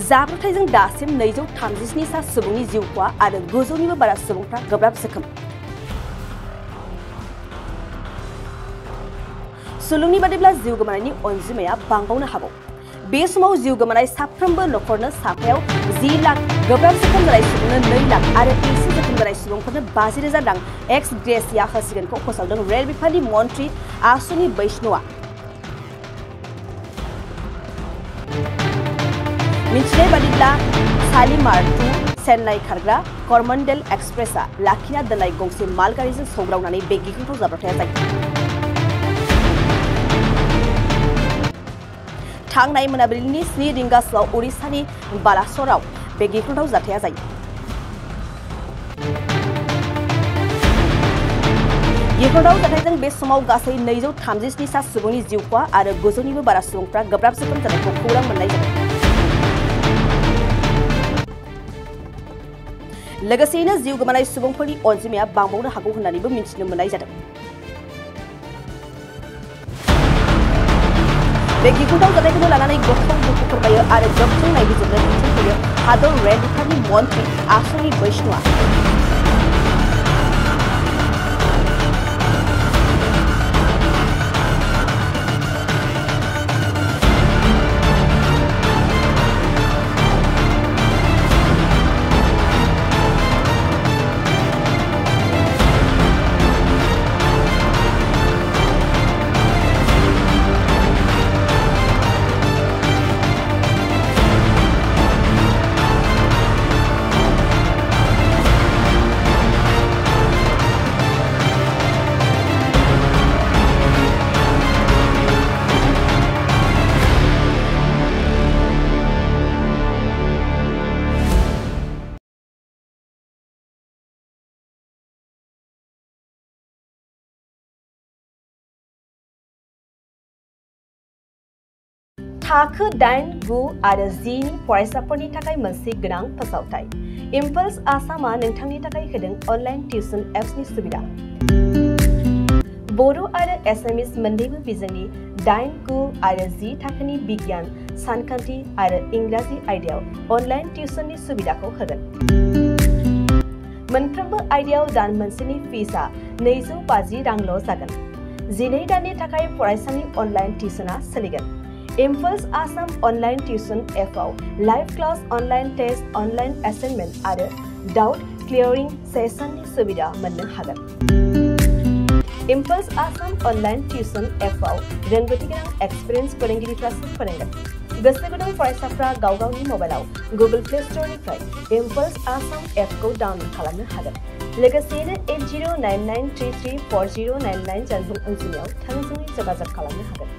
जाब्रबथायजों दासिम 237 सा सुबुंनि जिउ खहा आरो 900निबो बारा सुबुंफ्रा गोब्राब जोखोम। सुलुंनि बादिब्ला जिउ गोमानायनि अनजिमाया बांबावनो हागौ। बे समाव जिउ गोमानाय साफ्रोमबो नखरनो साफायाव 10 लाख, गोब्राब जोखोम जानाय सुबुंनो 2 लाख आरो एसे जोखोम जानाय सुबुंफोरनो 50,000 रां एक्स ग्रेसिया होसिगोनखौ फोसावदों रेल बिफाननि मन्थ्रि आश्विनी वैष्णवआ। मिथिनाय बादिब्ला शालिमार टु चेन्नाई खारग्रा करमंडल एक्सप्रेसआ लाखिना दोननाय गंसे मालगारिजों सौग्रावनानै बे गिख्रंथाव जाब्रबथाया जायो। थांनाय मोनाबिलिनि 7 रिंगासोआव उड़िसानि बालासराव बे गिख्रंथाव जाथाया जायो। गिख्रंथाव जाथायजों बे समाव गासै 237 सा सुबुंनि जिउ खहा आरो 900निबो बारा सुबुंफ्रा गोब्राब जोखोम जानायखौ खौरां मोननाय जादों। लोगोसेयैनो जिउ गोमानाय सुबुंफोरनि अनजिमाया बांबावनो हागौ होननानैबो मिथिनो मोननाय जादों। बे गिख्रंथाव जाथायखौ लानानै गोख्रों दुखु फोरमायो आरो गोख्रों नायबिजिरनो बिथोन होयो हादर रेल बिफाननि मन्थ्रि आश्विनी वैष्णवआ। थाखो 8, 9 आरो 10 नि फरायसाफोरनि थाखाय मोनसे गोनां फोसावथाय। इम्पल्स आसामआ नोंथांनि थाखाय होदों अनलाइन टिउसन एप्सनि सुबिदा। बर' आरो एसामिस मोन्नैबो बिजोंनि 8, 9 आरो 10 थाखोनि बिगियान, सानखान्थि आरो इंराजि आयदायाव अनलाइन टिउसननि सुबिदाखौ होगोन। मोनफ्रोमबो आयदायाव दान मोनसेनि फिसआ 250 रांल' जागोन। 12 दाननि थाखाय फरायसानि अनलाइन टिउसनआ सोलिगोन। इम्पल्स आसाम अनलाइन टिउसन एपआव live class, online test, online assignment आरो डाउट क्लियरिंग सेसननि सुबिदा मोननो हागोन। इम्पल्स आसाम अनलाइन टिउसन एपआव रोंगौथि गोनां एक्सपिरियेन्स फोरोंगिरिफ्रासो फोरोंगोन। गोसो गुदुं फरायसाफ्रा गाव गावनि मबाइलाव गुगल प्ले स्ट'रनिफ्राय इम्पल्स आसाम एपखौ डाउनल'ड खालामनो हागोन। लोगोसेयैनो 8099334099 जानबुं अनजिमायाव थोंजोङै जगाजग खालामनो हागोन।